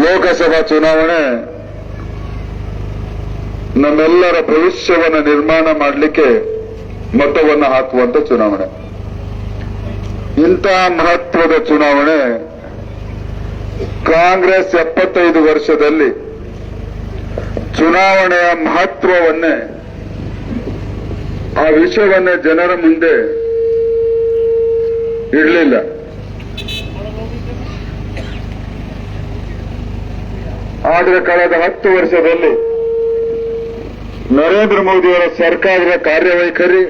ಲೋಕಸಭಾ ಚುನಾವಣೆ ನಮ್ಮೆಲ್ಲರ ಭವಿಷ್ಯವನ್ನು ನಿರ್ಮಾಣ ಮಾಡಲಿಕ್ಕೆ ಮತವನ್ನು ಹಾಕುವಂತ ಚುನಾವಣೆ. ಇಂಥ ಮಹತ್ವದ ಚುನಾವಣೆ ಕಾಂಗ್ರೆಸ್ 75 ವರ್ಷದಲ್ಲಿ ಚುನಾವಣೆಯ ಮಹತ್ವವನ್ನೇ, ಆ ವಿಷಯವನ್ನೇ ಜನರ ಮುಂದೆ ಇಡಲಿಲ್ಲ. ಆದರೆ ಕಳೆದ 10 ವರ್ಷದಲ್ಲಿ ನರೇಂದ್ರ ಮೋದಿಯವರ ಸರ್ಕಾರದ ಕಾರ್ಯವೈಖರಿ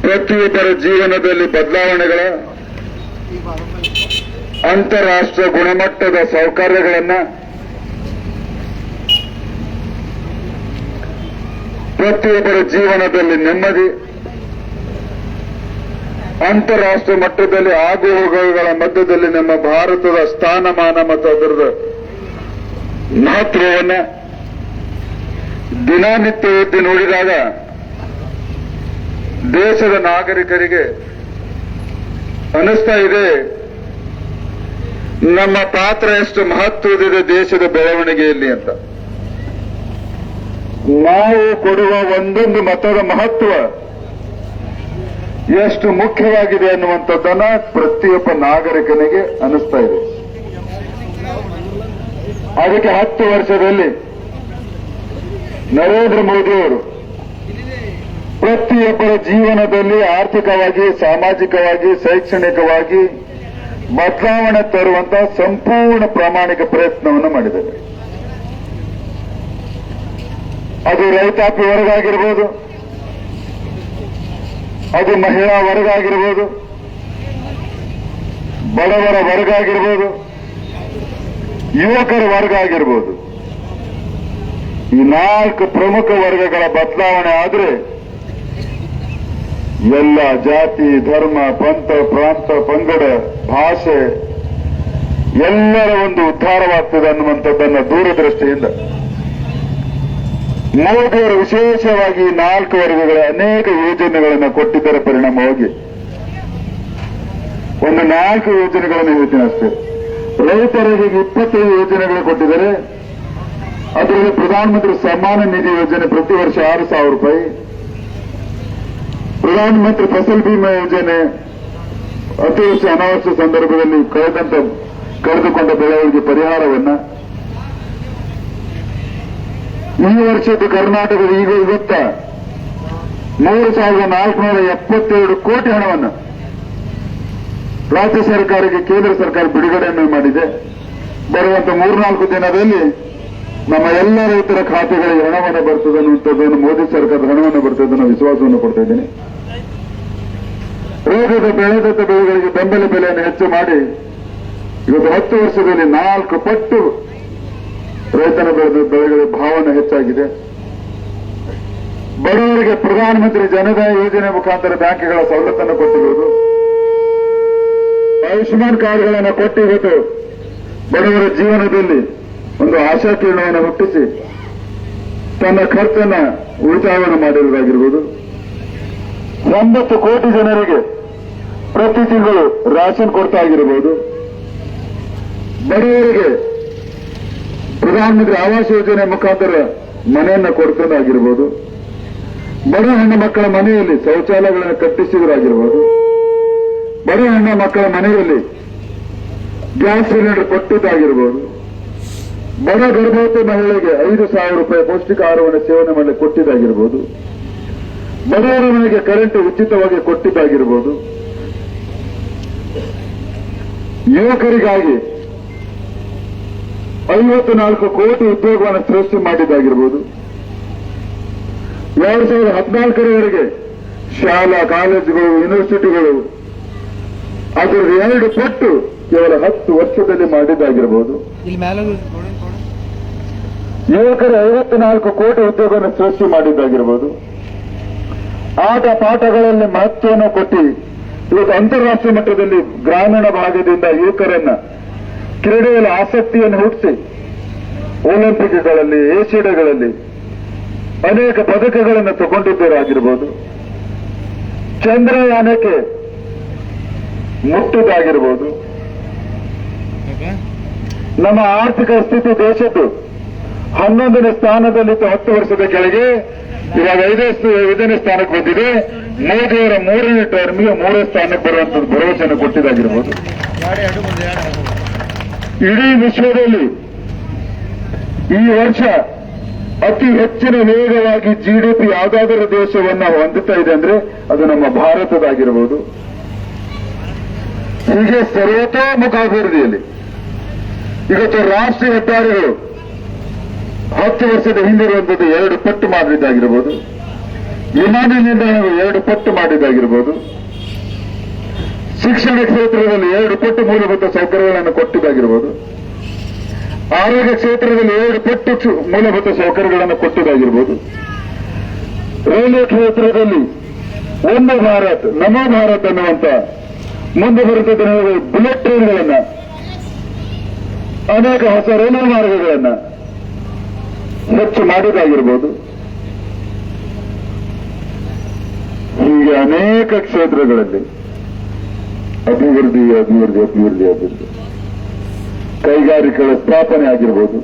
ಪ್ರತಿಯೊಬ್ಬರ ಜೀವನದಲ್ಲಿ ಬದಲಾವಣೆಗಳ, ಅಂತಾರಾಷ್ಟ್ರೀಯ ಗುಣಮಟ್ಟದ ಸೌಕರ್ಯಗಳನ್ನು, ಪ್ರತಿಯೊಬ್ಬರ ಜೀವನದಲ್ಲಿ ನೆಮ್ಮದಿ, ಅಂತಾರಾಷ್ಟ್ರೀಯ ಮಟ್ಟದಲ್ಲಿ ಆಗುಹೋಗುಗಳ ಮಧ್ಯದಲ್ಲಿ ನಮ್ಮ ಭಾರತದ ಸ್ಥಾನಮಾನ ಮತ್ತು ಅದರ ಮಹತ್ವವನ್ನು ದಿನನಿತ್ಯ ಎದ್ದು ನೋಡಿದಾಗ ದೇಶದ ನಾಗರಿಕರಿಗೆ ಅನಿಸ್ತಾ ಇದೆ, ನಮ್ಮ ಪಾತ್ರ ಎಷ್ಟು ಮಹತ್ವದಿದೆ ದೇಶದ ಬೆಳವಣಿಗೆಯಲ್ಲಿ ಅಂತ. ನಾವು ಕೊಡುವ ಒಂದೊಂದು ಮತದ ಮಹತ್ವ ಎಷ್ಟು ಮುಖ್ಯವಾಗಿದೆ ಅನ್ನುವಂಥದ್ದನ್ನ ಪ್ರತಿಯೊಬ್ಬ ನಾಗರಿಕನಿಗೆ ಅನಿಸ್ತಾ ಇದೆ. ಅದಕ್ಕೆ 10 ವರ್ಷದಲ್ಲಿ ನರೇಂದ್ರ ಮೋದಿಯವರು ಪ್ರತಿಯೊಬ್ಬರ ಜೀವನದಲ್ಲಿ ಆರ್ಥಿಕವಾಗಿ, ಸಾಮಾಜಿಕವಾಗಿ, ಶೈಕ್ಷಣಿಕವಾಗಿ ಬದಲಾವಣೆ ತರುವಂತಹ ಸಂಪೂರ್ಣ ಪ್ರಾಮಾಣಿಕ ಪ್ರಯತ್ನವನ್ನು ಮಾಡಿದ್ದಾರೆ. ಅದು ರೈತಾಪಿ ವರ್ಗ ಆಗಿರ್ಬೋದು, ಅದು ಮಹಿಳಾ ವರ್ಗ ಆಗಿರ್ಬೋದು, ಬಡವರ ವರ್ಗ ಆಗಿರ್ಬೋದು, ಯುವಕರ ವರ್ಗ ಆಗಿರ್ಬೋದು. ಈ 4 ಪ್ರಮುಖ ವರ್ಗಗಳ ಬದಲಾವಣೆ ಆದರೆ ಎಲ್ಲ ಜಾತಿ, ಧರ್ಮ, ಪಂಥ, ಪ್ರಾಂತ, ಪಂಗಡ, ಭಾಷೆ ಎಲ್ಲರ ಒಂದು ಉದ್ಧಾರವಾಗ್ತದೆ ಅನ್ನುವಂಥದ್ದನ್ನು ದೂರದೃಷ್ಟಿಯಿಂದ ಮೋದಿಯವರು ವಿಶೇಷವಾಗಿ 4 ವರ್ಗಗಳ ಅನೇಕ ಯೋಜನೆಗಳನ್ನು ಕೊಟ್ಟಿದ್ದರ ಪರಿಣಾಮವಾಗಿ ಒಂದು 4 ಯೋಜನೆಗಳನ್ನು ಹೇಳ್ತೀನಿ ಅಷ್ಟೇ. ರೈತರಿಗೆ 25 ಯೋಜನೆಗಳು ಕೊಟ್ಟಿದ್ದಾರೆ. ಅದರಲ್ಲಿ ಪ್ರಧಾನಮಂತ್ರಿ ಸಮ್ಮಾನ ನಿಧಿ ಯೋಜನೆ ಪ್ರತಿ ವರ್ಷ 6,000 ರೂಪಾಯಿ, ಪ್ರಧಾನಮಂತ್ರಿ ಫಸಲ್ ಬಿಮಾ ಯೋಜನೆ ಅತಿವೃಷ್ಟಿ ಅನಾವೃಷ್ಟಿ ಸಂದರ್ಭದಲ್ಲಿ ಕಳೆದುಕೊಂಡ ಬೆಳೆಗಳಿಗೆ ಪರಿಹಾರವನ್ನ, ಈ ವರ್ಷದ ಕರ್ನಾಟಕದ ಇವತ್ತ 3,472 ಕೋಟಿ ಹಣವನ್ನು ರಾಜ್ಯ ಸರ್ಕಾರಕ್ಕೆ ಕೇಂದ್ರ ಸರ್ಕಾರ ಬಿಡುಗಡೆಯನ್ನು ಮಾಡಿದೆ. ಬರುವಂತ 3-4 ದಿನದಲ್ಲಿ ನಮ್ಮ ಎಲ್ಲ ರೈತರ ಖಾತೆಗಳಿಗೆ ಹಣವನ್ನು ಬರ್ತದೆ ಅನ್ನುವಂಥದ್ದನ್ನು, ಮೋದಿ ಸರ್ಕಾರದ ಹಣವನ್ನು ಬರ್ತದೆ ಅನ್ನೋ ವಿಶ್ವಾಸವನ್ನು ಕೊಡ್ತಾ ಇದ್ದೇನೆ. ಬೆಳೆದಂತ ಬೆಳೆಗಳಿಗೆ ಬೆಂಬಲ ಬೆಲೆಯನ್ನು ಹೆಚ್ಚು ಮಾಡಿ ಇವತ್ತು 10 ವರ್ಷದಲ್ಲಿ 4 ಪಟ್ಟು ರೈತನ ಬೆಳೆಗಳ ಭಾವನೆ ಹೆಚ್ಚಾಗಿದೆ. ಬಡವರಿಗೆ ಪ್ರಧಾನಮಂತ್ರಿ ಜನಧನ ಯೋಜನೆ ಮುಖಾಂತರ ಬ್ಯಾಂಕ್ಗಳ ಸವಲತ್ತನ್ನು ಕೊಟ್ಟಿರುವುದು, ಆಯುಷ್ಮಾನ್ ಕಾರ್ಡ್ಗಳನ್ನು ಕೊಟ್ಟು ಇವತ್ತು ಬಡವರ ಜೀವನದಲ್ಲಿ ಒಂದು ಆಶಾಕಿರಣವನ್ನು ಹುಟ್ಟಿಸಿ ತನ್ನ ಖರ್ಚನ್ನ ಉಳಿತಾಯವನ್ನು ಮಾಡಿರುವುದಾಗಿರ್ಬೋದು. 90 ಕೋಟಿ ಜನರಿಗೆ ಪ್ರತಿ ತಿಂಗಳು ರೇಷನ್ ಕೊಡ್ತಾ ಆಗಿರಬಹುದು. ಬಡವರಿಗೆ ಪ್ರಧಾನಮಂತ್ರಿ ಆವಾಸ್ ಯೋಜನೆ ಮುಖಾಂತರ ಮನೆಯನ್ನ ಕೊಡ್ತದಾಗಿರ್ಬೋದು. ಬಡ ಹೆಣ್ಣು ಮಕ್ಕಳ ಮನೆಯಲ್ಲಿ ಶೌಚಾಲಯಗಳನ್ನು ಕಟ್ಟಿಸಿದರಾಗಿರ್ಬೋದು. ಬಡ ಹೆಣ್ಣು ಮಕ್ಕಳ ಮನೆಯಲ್ಲಿ ಗ್ಯಾಸ್ ಸಿಲಿಂಡರ್ ಕೊಟ್ಟಿದ್ದಾಗಿರ್ಬೋದು. ಬಡ ಗರ್ಭವತಿ ಮಹಿಳೆಗೆ 5,000 ರೂಪಾಯಿ ಪೌಷ್ಟಿಕ ಆಹಾರವನ್ನು ಸೇವನೆ ಮಾಡಲಿಕ್ಕೆ ಕೊಟ್ಟಿದ್ದಾಗಿರ್ಬೋದು. ಬಡವರ ಮನೆಗೆ ಕರೆಂಟ್ ಉಚಿತವಾಗಿ ಕೊಟ್ಟಿದ್ದಾಗಿರ್ಬೋದು. ಯುವಕರಿಗಾಗಿ 54 ಕೋಟಿ ಉದ್ಯೋಗವನ್ನು ಸೃಷ್ಟಿ ಮಾಡಿದ್ದಾಗಿರ್ಬೋದು. 2014ರವರೆಗೆ ಶಾಲಾ ಕಾಲೇಜುಗಳು, ಯೂನಿವರ್ಸಿಟಿಗಳು ಅದರ 2 ಪಟ್ಟು ಕೇವಲ 10 ವರ್ಷದಲ್ಲಿ ಮಾಡಿದ್ದಾಗಿರ್ಬೋದು. ಯುವಕರು 54 ಕೋಟಿ ಉದ್ಯೋಗವನ್ನು ಸೃಷ್ಟಿ ಮಾಡಿದ್ದಾಗಿರ್ಬೋದು. ಆಟ ಪಾಠಗಳಲ್ಲಿ ಮಹತ್ವವನ್ನು ಕೊಟ್ಟು ಇವತ್ತು ಅಂತಾರಾಷ್ಟ್ರೀಯ ಮಟ್ಟದಲ್ಲಿ ಗ್ರಾಮೀಣ ಭಾಗದಿಂದ ಯುವಕರನ್ನ ಕ್ರೀಡೆಯಲ್ಲಿ ಆಸಕ್ತಿಯನ್ನು ಹುಟ್ಟಿಸಿ ಒಲಿಂಪಿಕ್ಗಳಲ್ಲಿ, ಏಷ್ಯಾಗಳಲ್ಲಿ ಅನೇಕ ಪದಕಗಳನ್ನು ತಗೊಂಡಿದ್ದರಾಗಿರ್ಬೋದು. ಚಂದ್ರಯಾನಕ್ಕೆ ಮುಟ್ಟಿದ್ದಾಗಿರ್ಬೋದು. ನಮ್ಮ ಆರ್ಥಿಕ ಸ್ಥಿತಿ ದೇಶದ್ದು 11ನೇ ಸ್ಥಾನದಲ್ಲಿತ್ತು 10 ವರ್ಷದ ಕೆಳಗೆ. ಇವಾಗ 5ನೇ ಸ್ಥಾನಕ್ಕೆ ಬಂದಿದೆ. ಮೋದಿಯವರ 3ನೇ ಟರ್ಮ್ಗೆ 3ನೇ ಸ್ಥಾನಕ್ಕೆ ಬರುವಂತದ್ದು ಭರವಸೆಯನ್ನು ಕೊಟ್ಟಿದ್ದಾಗಿರ್ಬೋದು. ಇಡೀ ವಿಶ್ವದಲ್ಲಿ ಈ ವರ್ಷ ಅತಿ ಹೆಚ್ಚಿನ ವೇಗವಾಗಿ ಜಿಡಿಪಿ ಯಾವುದಾದರೂ ದೇಶವನ್ನ ಹೊಂದುತ್ತಾ ಇದೆ ಅಂದ್ರೆ ಅದು ನಮ್ಮ ಭಾರತದಾಗಿರಬಹುದು. ಹೀಗೆ ಸರ್ವತೋಮುಖ ಅಭಿವೃದ್ಧಿಯಲ್ಲಿ ಇವತ್ತು ರಾಷ್ಟ್ರೀಯ ಹೆದ್ದಾರಿಗಳು 10 ವರ್ಷದ ಹಿಂದಿರುವಂತದ್ದು 2 ಪಟ್ಟು ಮಾಡಿದ್ದಾಗಿರಬಹುದು. ವಿಮಾನ ನಿಲ್ದಾಣಗಳು 2 ಪಟ್ಟು ಮಾಡಿದ್ದಾಗಿರಬಹುದು. ಶಿಕ್ಷಣ ಕ್ಷೇತ್ರದಲ್ಲಿ 2 ಪಟ್ಟು ಮೂಲಭೂತ ಸೌಕರ್ಯಗಳನ್ನು ಕೊಟ್ಟಿದ್ದಾಗಿರಬಹುದು. ಆರೋಗ್ಯ ಕ್ಷೇತ್ರದಲ್ಲಿ 2 ಪಟ್ಟು ಮೂಲಭೂತ ಸೌಕರ್ಯಗಳನ್ನು ಕೊಟ್ಟಿದ್ದಾಗಿರಬಹುದು. ರೈಲ್ವೆ ಕ್ಷೇತ್ರದಲ್ಲಿ ಒಂದು ಭಾರತ್ ನಮೋ ಭಾರತ್ ಅನ್ನುವಂತ ಮುಂದೆ ಬರುತ್ತದೆ ಬುಲೆಟ್ ಟ್ರೈನ್ಗಳನ್ನ, ಅನೇಕ ಹೊಸ ರೈಲ್ವೆ ಮಾರ್ಗಗಳನ್ನ ಹೆಚ್ಚು ಮಾಡಿದಾಗಿರ್ಬೋದು. ಹೀಗೆ ಅನೇಕ ಕ್ಷೇತ್ರಗಳಲ್ಲಿ ಅಭಿವೃದ್ಧಿ ಅಭಿವೃದ್ಧಿ ಅಭಿವೃದ್ಧಿ ಅಭಿವೃದ್ಧಿ ಕೈಗಾರಿಕೆಗಳ ಸ್ಥಾಪನೆ ಆಗಿರ್ಬೋದು.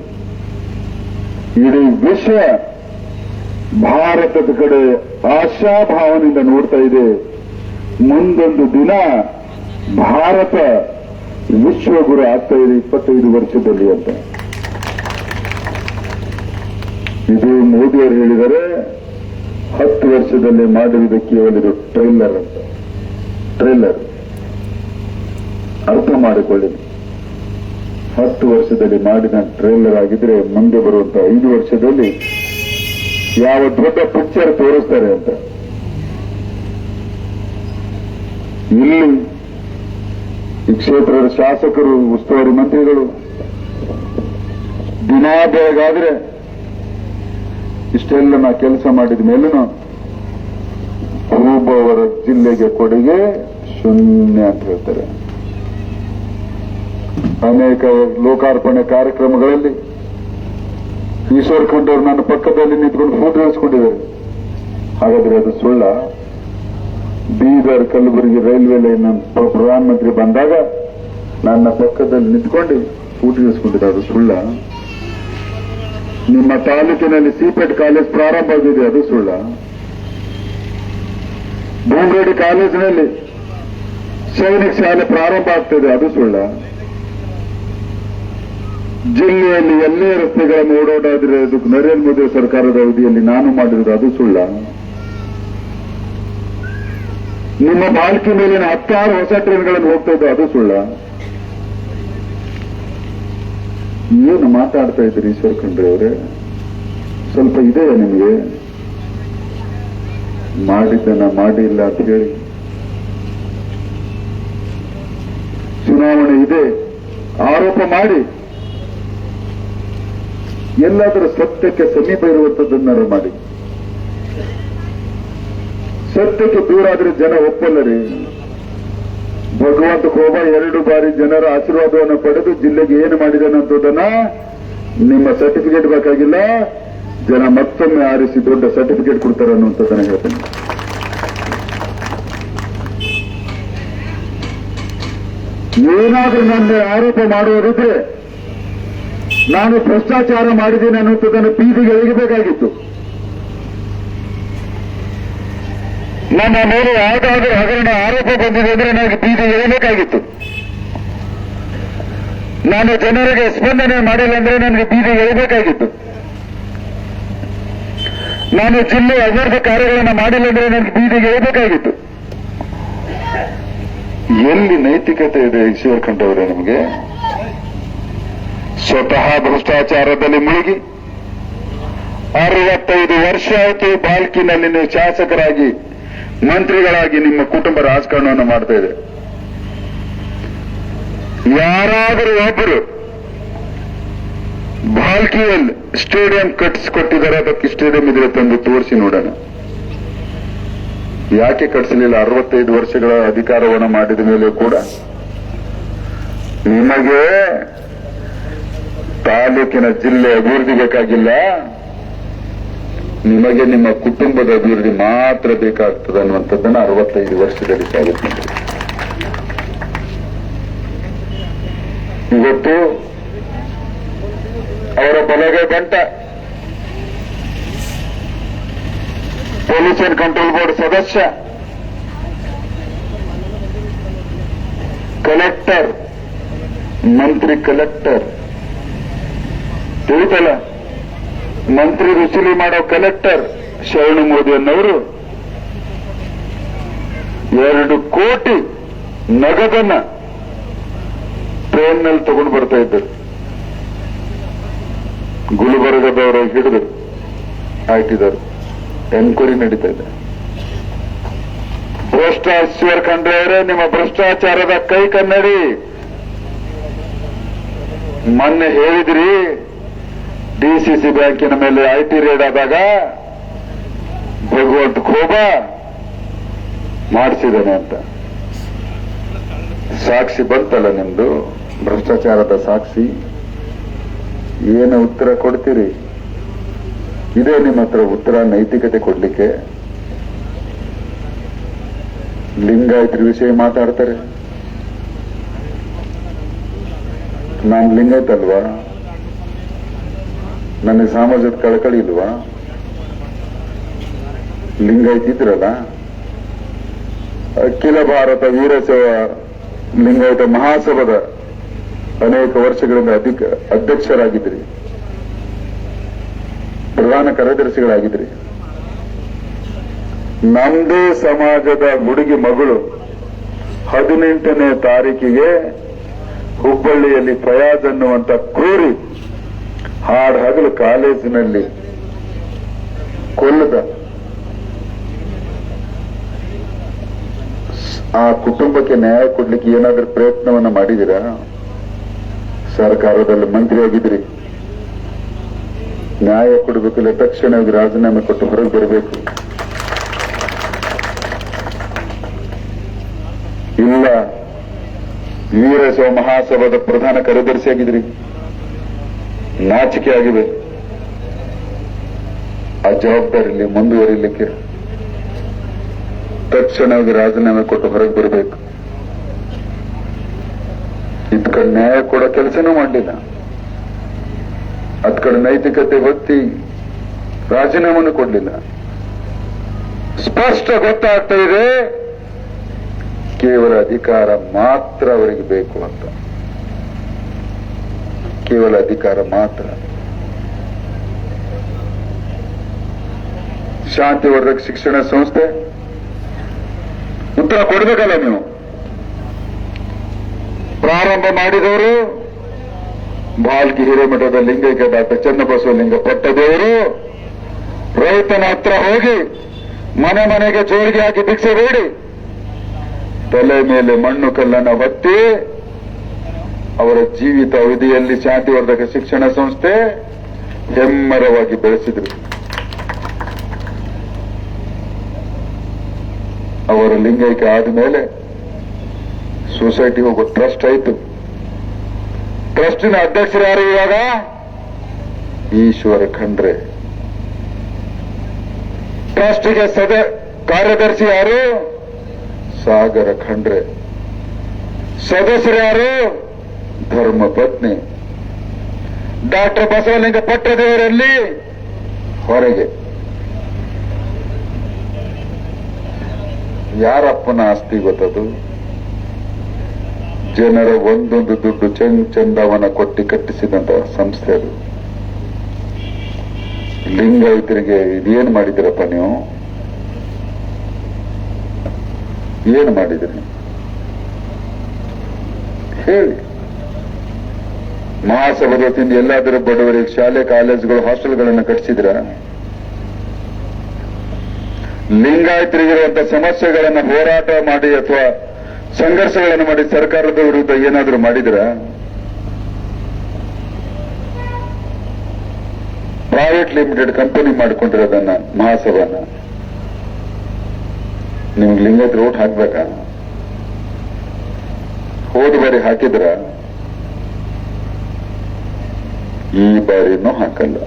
ಇಡೀ ವಿಶ್ವ ಭಾರತದ ಕಡೆ ಆಶಾಭಾವನೆಯಿಂದ ನೋಡ್ತಾ ಇದೆ. ಮುಂದೊಂದು ದಿನ ಭಾರತ ವಿಶ್ವಗುರು ಆಗ್ತಾ ಇದೆ 25 ವರ್ಷದಲ್ಲಿ ಅಂತ. ಇದು ಮೋದಿಯವರು ಹೇಳಿದರೆ 10 ವರ್ಷದಲ್ಲಿ ಮಾಡಿರುವುದು ಕೇವಲ ಇದು ಟ್ರೈಲರ್ ಅಂತ. ಟ್ರೈಲರ್ ಅರ್ಥ ಮಾಡಿಕೊಳ್ಳಿ. 10 ವರ್ಷದಲ್ಲಿ ಮಾಡಿದ ಟ್ರೈಲರ್ ಆಗಿದ್ರೆ ಮುಂದೆ ಬರುವಂತಹ 5 ವರ್ಷದಲ್ಲಿ ಯಾವ ದೊಡ್ಡ ಪಿಕ್ಚರ್ ತೋರಿಸ್ತಾರೆ ಅಂತ. ಇಲ್ಲಿ ಈ ಕ್ಷೇತ್ರದ ಶಾಸಕರು, ಉಸ್ತುವಾರಿ ಮಂತ್ರಿಗಳು ದಿನಾ ಬೆಳಗಾದ್ರೆ ಇಷ್ಟೆಲ್ಲ ನಾ ಕೆಲಸ ಮಾಡಿದ ಮೇಲೂ ಒಬ್ಬೊಬ್ಬರ ಜಿಲ್ಲೆಗೆ ಕೊಡುಗೆ ಶೂನ್ಯ ಅಂತ ಹೇಳ್ತಾರೆ. ಅನೇಕ ಲೋಕಾರ್ಪಣೆ ಕಾರ್ಯಕ್ರಮಗಳಲ್ಲಿ ಈಶ್ವರ್ ಖಂಡ್ರವರು ನನ್ನ ಪಕ್ಕದಲ್ಲಿ ನಿಂತ್ಕೊಂಡು ಫೋಟೋ ಇಳಿಸ್ಕೊಂಡಿದ್ದಾರೆ. ಹಾಗಾದ್ರೆ ಅದು ಸುಳ್ಳ? ಬೀದರ್ ಕಲಬುರಗಿ ರೈಲ್ವೆ ಲೈನ್ ಪ್ರಧಾನಮಂತ್ರಿ ಬಂದಾಗ ನನ್ನ ಪಕ್ಕದಲ್ಲಿ ನಿಂತ್ಕೊಂಡು ಫೋಟೋ ಇಳಿಸ್ಕೊಂಡಿದ್ದಾರೆ. ಅದು ಸುಳ್ಳ? ನಿಮ್ಮ ತಾಲೂಕಿನಲ್ಲಿ ಸಿಪೆಟ್ ಕಾಲೇಜ್ ಪ್ರಾರಂಭ ಆಗಿದೆ, ಅದು ಸುಳ್ಳ? ಭೂಮರೇಡಿ ಕಾಲೇಜಿನಲ್ಲಿ ಸೈನಿಕ ಶಾಲೆ ಪ್ರಾರಂಭ ಆಗ್ತದೆ, ಅದು ಸುಳ್ಳ? ಜಿಲ್ಲೆಯಲ್ಲಿ ಎಲ್ಲೇ ರಸ್ತೆಗಳನ್ನು ಓಡಾಡಿದ್ರೆ ಅದು ನರೇಂದ್ರ ಮೋದಿ ಸರ್ಕಾರದ ಅವಧಿಯಲ್ಲಿ ನಾನು ಮಾಡಿರೋದು, ಅದು ಸುಳ್ಳ? ನಿಮ್ಮ ಬಾಲ್ಕಿ ಮೇಲಿನ 16 ಹೊಸ ಟ್ರೈನ್ಗಳನ್ನು ಹೋಗ್ತಾ ಇದ್ದು, ಅದು ಸುಳ್ಳ? ಏನು ಮಾತಾಡ್ತಾ ಇದ್ದೀರಿ ಈಶ್ವರ್ ಖಂಡ್ರೆ ಅವರೇ? ಸ್ವಲ್ಪ ಇದೆಯಾ ನಿಮಗೆ? ಮಾಡಿದ್ದನ್ನ ಮಾಡಿಲ್ಲ ಅಂತ ಹೇಳಿ ಚುನಾವಣೆ ಇದೆ ಆರೋಪ ಮಾಡಿ ಎಲ್ಲಾದರೂ ಸತ್ಯಕ್ಕೆ ಸಮೀಪ ಇರುವಂತದ್ದನ್ನಾರು ಮಾಡಿ. ಸತ್ಯಕ್ಕೆ ದೂರ ಆದ್ರೆ ಜನ ಒಪ್ಪಲ್ಲರಿ. ಭಗವಂತ ಕೋಬ 2 ಬಾರಿ ಜನರ ಆಶೀರ್ವಾದವನ್ನು ಪಡೆದು ಜಿಲ್ಲೆಗೆ ಏನು ಮಾಡಿದನಂತದನ್ನ ನಿಮ್ಮ ಸರ್ಟಿಫಿಕೇಟ್ ಬೇಕಾಗಿಲ್ಲ, ಜನ ಮತ್ತೊಮ್ಮೆ ಆರಿಸಿ ದೊಡ್ಡ ಸರ್ಟಿಫಿಕೇಟ್ ಕೊಡ್ತಾರೆ ಅನ್ನುವಂಥದ್ದನ್ನ ಹೇಳ್ತೇನೆ. ಏನಾದ್ರೂ ನನ್ನ ಆರೋಪ ಮಾಡುವುದಿದ್ರೆ ನಾನು ಭ್ರಷ್ಟಾಚಾರ ಮಾಡಿದ್ದೇನೆ ಅನ್ನುವಂಥದ್ದನ್ನು ಬೀದಿಗೆ ಎಳೆಯಬೇಕಾಗಿತ್ತು. ನನ್ನ ಮೇಲೆ ಯಾವುದಾದ್ರೂ ಹಗರಣ ಆರೋಪ ಬಂದಿದೆ ಅಂದ್ರೆ ನನಗೆ ಬೀದಿಗೆ ಎಳೆಯಬೇಕಾಗಿತ್ತು. ನಾನು ಜನರಿಗೆ ಸ್ಪಂದನೆ ಮಾಡಿಲ್ಲ ಅಂದ್ರೆ ನನಗೆ ಬೀದಿಗೆ ಎಳೆಯಬೇಕಾಗಿತ್ತು. ನಾನು ಜಿಲ್ಲೆ ಅಭಿವೃದ್ಧಿ ಕಾರ್ಯಗಳನ್ನು ಮಾಡಿಲ್ಲ ಅಂದ್ರೆ ನನಗೆ ಬೀದಿಗೆ ಎಳೆಯಬೇಕಾಗಿತ್ತು. ಎಲ್ಲಿ ನೈತಿಕತೆ ಇದೆ ಈಶ್ವರ್ ಖಂಡ್ರೆ ಅವರೇ ನಿಮಗೆ? ಸ್ವತಃ ಭ್ರಷ್ಟಾಚಾರದಲ್ಲಿ ಮುಳುಗಿ 65 ವರ್ಷ ಆಯಿತು ಬಾಲ್ಕಿನಲ್ಲಿ ನೀವು ಶಾಸಕರಾಗಿ ಮಂತ್ರಿಗಳಾಗಿ ನಿಮ್ಮ ಕುಟುಂಬ ರಾಜಕಾರಣವನ್ನು ಮಾಡ್ತಾ ಇದೆ. ಯಾರಾದರೂ ಒಬ್ಬರು ಬಾಲ್ಕಿಯಲ್ಲಿ ಸ್ಟೇಡಿಯಂ ಕಟ್ಟಿಸಿಕೊಟ್ಟಿದ್ದಾರೆ, ಅದಕ್ಕೆ ಸ್ಟೇಡಿಯಂ ಇದ್ರೆ ತಂದು ತೋರಿಸಿ ನೋಡೋಣ. ಯಾಕೆ ಕಟ್ಟಿಸಲಿಲ್ಲ? 65 ವರ್ಷಗಳ ಅಧಿಕಾರವನ್ನು ಮಾಡಿದ ಮೇಲೆ ಕೂಡ ನಿಮಗೆ ತಾಲೂಕಿನ ಜಿಲ್ಲೆ ಅಭಿವೃದ್ಧಿ ಬೇಕಾಗಿಲ್ಲ, ನಿಮಗೆ ನಿಮ್ಮ ಕುಟುಂಬದ ಅಭಿವೃದ್ಧಿ ಮಾತ್ರ ಬೇಕಾಗ್ತದೆ ಅನ್ನುವಂಥದ್ದನ್ನು 65 ವರ್ಷದಲ್ಲಿ ಸಾಧಿಸಿದೆ. ಇವತ್ತು ಅವರ ಬಲಗೈ ಗಂಟ ಪೊಲ್ಯೂಷನ್ ಕಂಟ್ರೋಲ್ ಬೋರ್ಡ್ ಸದಸ್ಯ, ಕಲೆಕ್ಟರ್, ಮಂತ್ರಿ ಕಲೆಕ್ಟರ್, ತಿಳಿತಲ್ಲ, ಮಂತ್ರಿ ರುಚುಲಿ ಮಾಡೋ ಕಲೆಕ್ಟರ್ ಶರಣು ಮೋದಿ ಅನ್ನವರು 2 ಕೋಟಿ ನಗದನ್ನ ಟ್ರೈನ್ನಲ್ಲಿ ತಗೊಂಡು ಬರ್ತಾ ಇದ್ದರು. ಗುಲ್ಬರ್ಗದವರ ಹಿಡಿದು ಹಾಕಿದರು. ಎನ್ಕ್ವೈರಿ ನಡೀತಾ ಇದೆ. ಭ್ರಷ್ಟಾಚಾರ ಕಂಡ್ರೆ ನಿಮ್ಮ ಭ್ರಷ್ಟಾಚಾರದ ಕೈ ಕನ್ನಡಿ. ಮೊನ್ನೆ ಹೇಳಿದ್ರಿ ಡಿಸಿಸಿ ಬ್ಯಾಂಕಿನ ಮೇಲೆ ಐಟಿ ರೇಡ್ ಆದಾಗ ಭಗವಂತ ಖೋಬಾ ಮಾಡಿಸಿದ್ದಾನೆ ಅಂತ ಸಾಕ್ಷಿ ಬಂತಲ್ಲ ನಿಮ್ದು, ಭ್ರಷ್ಟಾಚಾರದ ಸಾಕ್ಷಿ. ಏನು ಉತ್ತರ ಕೊಡ್ತೀರಿ? ಇದೇ ನಿಮ್ಮ ಹತ್ರ ಉತ್ತರ? ನೈತಿಕತೆ ಕೊಡ್ಲಿಕ್ಕೆ ಲಿಂಗಾಯತರ ವಿಷಯ ಮಾತಾಡ್ತಾರೆ. ನಾನು ಲಿಂಗಾಯತ್ ಅಲ್ವಾ? ನನಗೆ ಸಮಾಜದ ಕಳಕಳಿ ಇಲ್ವಾ? ಲಿಂಗಾಯತ್ ಇದ್ರಲ್ಲ, ಅಖಿಲ ಭಾರತ ವೀರಶೈವ ಲಿಂಗಾಯತ ಮಹಾಸಭಾದ ಅನೇಕ ವರ್ಷಗಳಿಂದ ಅಧ್ಯಕ್ಷರಾಗಿದ್ರಿ, ಪ್ರಧಾನ ಕಾರ್ಯದರ್ಶಿಗಳಾಗಿದ್ರಿ. ನಮ್ದೇ ಸಮಾಜದ ಹುಡುಗಿ ಮಗಳು 18ನೇ ತಾರೀಕಿಗೆ ಹುಬ್ಬಳ್ಳಿಯಲ್ಲಿ ಫಯಾಜ್ ಅನ್ನುವಂತ ಕ್ರೂರಿ ಹಾಡು ಹಗಲು ಕಾಲೇಜಿನಲ್ಲಿ ಕೊಲ್ಲದ ಆ ಕುಟುಂಬಕ್ಕೆ ನ್ಯಾಯ ಕೊಡ್ಲಿಕ್ಕೆ ಏನಾದ್ರೂ ಪ್ರಯತ್ನವನ್ನ ಮಾಡಿದಿರಾ? ಸರ್ಕಾರದಲ್ಲಿ ಮಂತ್ರಿ ಆಗಿದ್ರಿ, ನ್ಯಾಯ ಕೊಡಬೇಕಿಲ್ಲ, ತಕ್ಷಣವಾಗಿ ರಾಜೀನಾಮೆ ಕೊಟ್ಟು ಹೊರಗೆ ಬರಬೇಕು. ಇಲ್ಲ, ವೀರಶೈವ ಮಹಾಸಭಾದ ಪ್ರಧಾನ ಕಾರ್ಯದರ್ಶಿ ಆಗಿದ್ರಿ, ನಾಚಿಕೆ ಆಗಿದೆ. ಆ ಜವಾಬ್ದಾರಿಯಲ್ಲಿ ಮುಂದುವರಿಲಿಕ್ಕೆ ತಕ್ಷಣವಾಗಿ ರಾಜೀನಾಮೆ ಕೊಟ್ಟು ಹೊರಗೆ ಬರಬೇಕು. ಇದ್ ಕಡೆ ನ್ಯಾಯ ಕೊಡೋ ಕೆಲಸನೂ ಮಾಡಲಿಲ್ಲ, ಅದ್ ಕಡೆ ನೈತಿಕತೆ ಒತ್ತಿ ರಾಜೀನಾಮೆನೂ ಕೊಡ್ಲಿಲ್ಲ. ಸ್ಪಷ್ಟ ಗೊತ್ತಾಗ್ತಾ ಇದೆ, ಕೇವಲ ಅಧಿಕಾರ ಮಾತ್ರ ಅವರಿಗೆ ಬೇಕು ಅಂತ. ಕೇವಲ ಅಧಿಕಾರ ಮಾತ್ರ. ಶಾಂತಿವರ್ಧಕ ಶಿಕ್ಷಣ ಸಂಸ್ಥೆ ಉತ್ತರ ಕೊಡಬೇಕಲ್ಲ ನೀವು. ಪ್ರಾರಂಭ ಮಾಡಿದವರು ಬಾಲ್ಕಿ ಹಿರೇಮಠದ ಲಿಂಗೈಕ್ಯ ಡಾಕ್ಟರ್ ಚನ್ನಬಸವಲಿಂಗ ಪಟ್ಟದೇವರು ರೈತನ ಹತ್ರ ಹೋಗಿ ಮನೆ ಮನೆಗೆ ಜೋಳಿಗೆ ಹಾಕಿ ಭಿಕ್ಷೆ ಬೇಡಿ ತಲೆ ಮೇಲೆ ಮಣ್ಣು ಕಲ್ಲನ್ನು ಹೊತ್ತಿ ಅವರ ಜೀವಿತ ಅವಧಿಯಲ್ಲಿ ಶಾಂತಿವರ್ಧಕ ಶಿಕ್ಷಣ ಸಂಸ್ಥೆ ಹೆಮ್ಮರವಾಗಿ ಬೆಳೆಸಿದ್ರು. ಅವರ ಲಿಂಗೈಕ್ಯ ಆದ್ಮೇಲೆ ಸೊಸೈಟಿ ಹೋಗೋ ಟ್ರಸ್ಟ್ ಆಯಿತು. ಟ್ರಸ್ಟಿನ ಅಧ್ಯಕ್ಷರು ಯಾರು ಇವಾಗ? ಈಶ್ವರ ಖಂಡ್ರೆ. ಟ್ರಸ್ಟಿಗೆ ಕಾರ್ಯದರ್ಶಿ ಯಾರು? ಸಾಗರ ಖಂಡ್ರೆ. ಸದಸ್ಯರು ಯಾರು? ಧರ್ಮ ಪತ್ನಿ ಡಾಕ್ಟರ್ ಬಸವಲಿಂಗ ಪಟ್ಟದೇವರಲ್ಲಿ ಹೊರಗೆ. ಯಾರಪ್ಪನ ಆಸ್ತಿ ಗೊತ್ತದು? ಜನರ ಒಂದೊಂದು ದುಡ್ಡು ಚಂದವನ ಕೊಟ್ಟಿ ಕಟ್ಟಿಸಿದಂತ ಸಂಸ್ಥೆ ಅದು. ಲಿಂಗಾಯತರಿಗೆ ಇದೇನು ಮಾಡಿದಿರಪ್ಪ ನೀವು? ಏನು ಮಾಡಿದ್ರಿ ಹೇಳಿ? ಮಹಾಸಭಾದ ವತಿಯಿಂದ ಎಲ್ಲಾದರೂ ಬಡವರಿಗೆ ಶಾಲೆ, ಕಾಲೇಜುಗಳು, ಹಾಸ್ಟೆಲ್ಗಳನ್ನು ಕಟ್ಟಿಸಿದ್ರ? ಲಿಂಗಾಯತರಿಗಿರುವಂತಹ ಸಮಸ್ಯೆಗಳನ್ನು ಹೋರಾಟ ಮಾಡಿ ಅಥವಾ ಸಂಘರ್ಷಗಳನ್ನು ಮಾಡಿ ಸರ್ಕಾರದ ವಿರುದ್ಧ ಏನಾದರೂ ಮಾಡಿದ್ರ? ಪ್ರೈವೇಟ್ ಲಿಮಿಟೆಡ್ ಕಂಪನಿ ಮಾಡಿಕೊಂಡಿರೋದನ್ನ ಮಹಾಸಭಾನ ನಿಮ್ಗೆ ಲಿಂಗಾಯತರು ಓಟ್ ಹಾಕ್ಬೇಕಾ? ಹೋದ ಬಾರಿ ಹಾಕಿದ್ರ? ಈ ಬಾರಿನೂ ಹಾಕಲ್ಲ.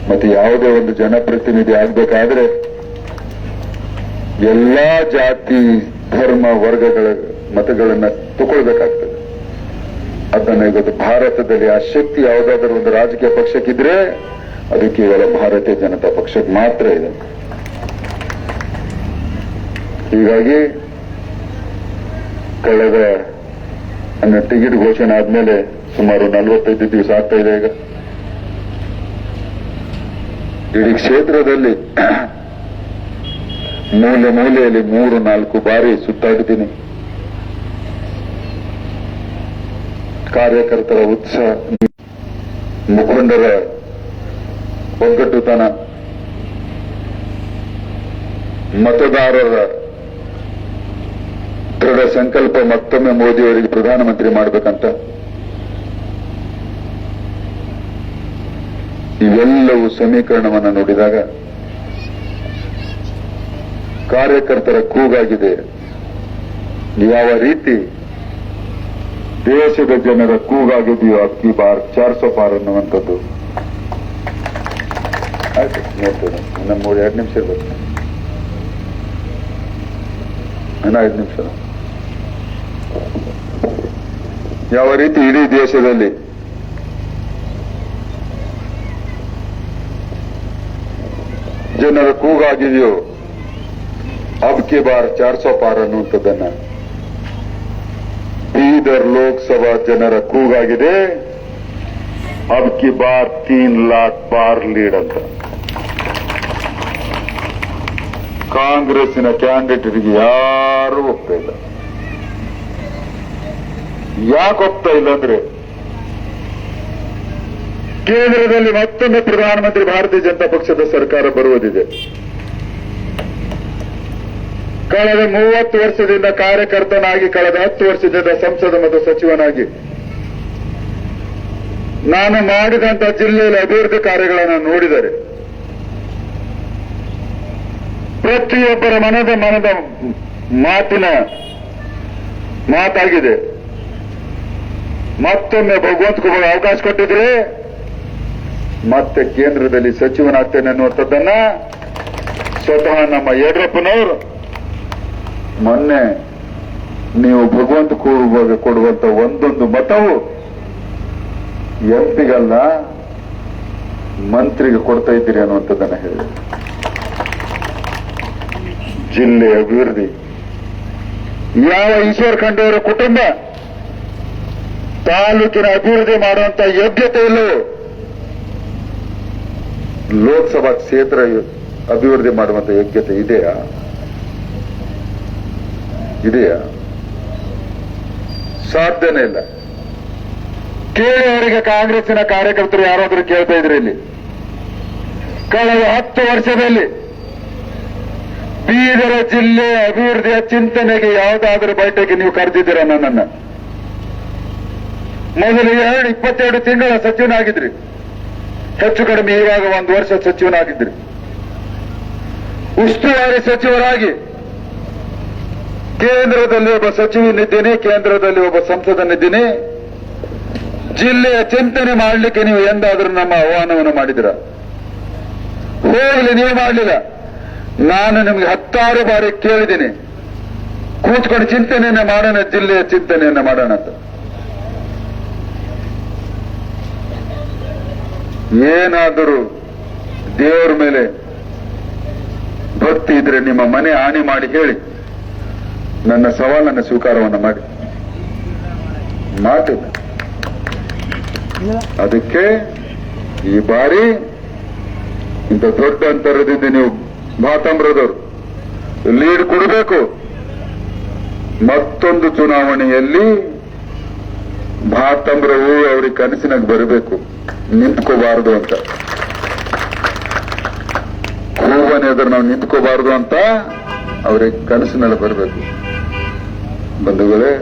ಮತ್ತೆ ಯಾವುದೇ ಒಂದು ಜನಪ್ರತಿನಿಧಿ ಆಗ್ಬೇಕಾದ್ರೆ ಎಲ್ಲಾ ಜಾತಿ, ಧರ್ಮ, ವರ್ಗಗಳ ಮತಗಳನ್ನ ತಗೊಳ್ಬೇಕಾಗ್ತದೆ. ಅದನ್ನ ಇವತ್ತು ಭಾರತದಲ್ಲಿ ಆ ಶಕ್ತಿ ಯಾವುದಾದ್ರೂ ಒಂದು ರಾಜಕೀಯ ಪಕ್ಷಕ್ಕಿದ್ರೆ ಅದು ಕೇವಲ ಭಾರತೀಯ ಜನತಾ ಪಕ್ಷಕ್ಕೆ ಮಾತ್ರ ಇದೆ. ಹೀಗಾಗಿ ಕಳೆದ ಟಿಕೆಟ್ ಘೋಷಣೆ ಆದ್ಮೇಲೆ ಸುಮಾರು 45 ದಿವಸ ಆಗ್ತಾ ಇದೆ. ಈಗ ಇಡೀ ಕ್ಷೇತ್ರದಲ್ಲಿ ಮೂಲೆ ಮೂಲೆಯಲ್ಲಿ 3-4 ಬಾರಿ ಸುತ್ತಾಡಿದ್ದೀನಿ. ಕಾರ್ಯಕರ್ತರ ಉತ್ಸಾಹ, ಮುಖಂಡರ ಒಗ್ಗಟ್ಟುತನ, ಮತದಾರರ ದೃಢ ಸಂಕಲ್ಪ ಮತ್ತೊಮ್ಮೆ ಮೋದಿಯವರಿಗೆ ಪ್ರಧಾನಮಂತ್ರಿ ಮಾಡಬೇಕಂತ, ಇವೆಲ್ಲವೂ ಸಮೀಕರಣವನ್ನು ನೋಡಿದಾಗ ಕಾರ್ಯಕರ್ತರ ಕೂಗಾಗಿದೆ. ಯಾವ ರೀತಿ ದೇಶದ ಜನರ ಕೂಗಾಗಿದೆಯೋ ಅಕ್ಕಿ ಬಾರ್ 400 ಪಾರ್ ಅನ್ನುವಂಥದ್ದು. ಆಯ್ತು, ನೋಡ್ತೇನೆ. ನಮ್ಮ 2 ನಿಮಿಷ ಇರ್ಬೇಕು, ಇನ್ನು 5 ನಿಮಿಷ. ಯಾವ ರೀತಿ ಇಡೀ ದೇಶದಲ್ಲಿ ಜನರ ಕೂಗಾಗಿದೆಯೋ ಅಬ್ಕಿ ಬಾರ್ 400 ಪಾರ್ ಅನ್ನುವಂಥದ್ದನ್ನ ಬೀದರ್ ಲೋಕಸಭಾ ಜನರ ಕೂಗಾಗಿದೆ. ಅಬ್ಕಿ ಬಾರ್ 3 लाख ಪಾರ್ ಲೀಡ್ ಅಂತ. ಕಾಂಗ್ರೆಸ್ಸಿನ ಕ್ಯಾಂಡಿಡೇಟ್ಗೆ ಯಾರೂ ಒಪ್ತಾ ಇಲ್ಲ. ಯಾಕೆ ಒಪ್ತಾ ಇಲ್ಲ ಅಂದ್ರೆ ಕೇಂದ್ರದಲ್ಲಿ ಮತ್ತೊಮ್ಮೆ ಪ್ರಧಾನಮಂತ್ರಿ ಭಾರತೀಯ ಜನತಾ ಪಕ್ಷದ ಸರ್ಕಾರ ಬರುವುದಿದೆ. ಕಳೆದ 30 ವರ್ಷದಿಂದ ಕಾರ್ಯಕರ್ತನಾಗಿ, ಕಳೆದ 10 ವರ್ಷದಿಂದ ಸಂಸದ ಮತ್ತು ಸಚಿವನಾಗಿ ನಾನು ಮಾಡಿದಂತ ಜಿಲ್ಲೆಯಲ್ಲಿ ಅಭಿವೃದ್ಧಿ ಕಾರ್ಯಗಳನ್ನು ನೋಡಿದರೆ ಪ್ರತಿಯೊಬ್ಬರ ಮನದ ಮಾತಾಗಿದೆ. ಮತ್ತೊಮ್ಮೆ ಭಗವಂತ ಅವಕಾಶ ಕೊಟ್ಟಿದ್ರೆ ಮತ್ತೆ ಕೇಂದ್ರದಲ್ಲಿ ಸಚಿವನಾಗ್ತೇನೆ ಅನ್ನುವಂಥದ್ದನ್ನ ಸ್ವತಃ ನಮ್ಮ ಯಡಿಯೂರಪ್ಪನವರು ಮೊನ್ನೆ ನೀವು ಭಗವಂತ ಕೊಡುವಂತ ಒಂದೊಂದು ಮತವು ಎಂಪಿಗಲ್ಲ ಮಂತ್ರಿಗೆ ಕೊಡ್ತಾ ಇದ್ದೀರಿ ಅನ್ನುವಂಥದ್ದನ್ನ ಹೇಳಿ. ಜಿಲ್ಲೆ ಅಭಿವೃದ್ಧಿ ಯಾವ ಈಶ್ವರ್ ಖಂಡ್ರೆ ಅವರ ಕುಟುಂಬ ತಾಲೂಕಿನ ಅಭಿವೃದ್ಧಿ ಮಾಡುವಂತ ಯೋಗ್ಯತೆ ಇಲ್ಲವೋ, ಲೋಕಸಭಾ ಕ್ಷೇತ್ರ ಅಭಿವೃದ್ಧಿ ಮಾಡುವಂತ ಯೋಗ್ಯತೆ ಇದೆಯಾ? ಸಾಧ್ಯನೇ ಇಲ್ಲ. ಕೇಳಿ ಅವರಿಗೆ ಕಾಂಗ್ರೆಸ್ಸಿನ ಕಾರ್ಯಕರ್ತರು ಯಾರಾದರೂ ಕೇಳ್ತಾ ಇದ್ರೆ ಇಲ್ಲಿ ಕಳೆದ 10 ವರ್ಷದಲ್ಲಿ ಬೀದರ ಜಿಲ್ಲೆ ಅಭಿವೃದ್ಧಿಯ ಚಿಂತನೆಗೆ ಯಾವುದಾದ್ರೂ ಬೈಠಕ್ಕೆ ನೀವು ಕರೆದಿದ್ದೀರ? ನನ್ನನ್ನ ಮೊದಲು 22 ತಿಂಗಳ ಸಚಿವನಾಗಿದ್ರಿ, ಹೆಚ್ಚು ಕಡಿಮೆ ಇವಾಗ 1 ವರ್ಷ ಸಚಿವನಾಗಿದ್ರಿ. ಉಸ್ತುವಾರಿ ಸಚಿವರಾಗಿ ಕೇಂದ್ರದಲ್ಲಿ ಒಬ್ಬ ಸಚಿವನಿದ್ದೀನಿ, ಕೇಂದ್ರದಲ್ಲಿ ಒಬ್ಬ ಸಂಸದನಿದ್ದೀನಿ. ಜಿಲ್ಲೆಯ ಚಿಂತನೆ ಮಾಡಲಿಕ್ಕೆ ನೀವು ಎಂದಾದರೂ ನಮ್ಮ ಆಹ್ವಾನವನ್ನು ಮಾಡಿದಿರ? ಹೋಗಲಿ, ನೀವು ಮಾಡಲಿಲ್ಲ. ನಾನು ನಿಮಗೆ 10 ಬಾರಿ ಕೇಳಿದ್ದೀನಿ, ಕೂತ್ಕೊಂಡು ಚಿಂತನೆಯನ್ನ ಮಾಡೋಣ, ಜಿಲ್ಲೆಯ ಚಿಂತನೆಯನ್ನ ಮಾಡೋಣ ಅಂತ. ಏನಾದರೂ ದೇವರ ಮೇಲೆ ಭಕ್ತಿ ಇದ್ರೆ ನಿಮ್ಮ ಮನೆ ಹಾನಿ ಮಾಡಿ ಹೇಳಿ, ನನ್ನ ಸವಾಲನ್ನು ಸ್ವೀಕಾರವನ್ನು ಮಾಡಿಲ್ಲ. ಅದಕ್ಕೆ ಈ ಬಾರಿ ಇಂಥ ದೊಡ್ಡ ಅಂತರದಿಂದ ನೀವು ಭಾತಾಮ್ರದವರು ಲೀಡ್ ಕೊಡಬೇಕು. ಮತ್ತೊಂದು ಚುನಾವಣೆಯಲ್ಲಿ ಭಾತಾಮ್ರವು ಅವ್ರಿಗೆ ಕನಸಿನಾಗ ಬರಬೇಕು, ನಿಂತ್ಕೋಬಾರದು ಅಂತ. ಕೂವನ ಎದುರು ನಾವು ನಿಂತ್ಕೋಬಾರದು ಅಂತ ಅವ್ರಿಗೆ ಕನಸಿನಲ್ಲಿ ಬರಬೇಕು. ಬಂಧುಗಳೇ,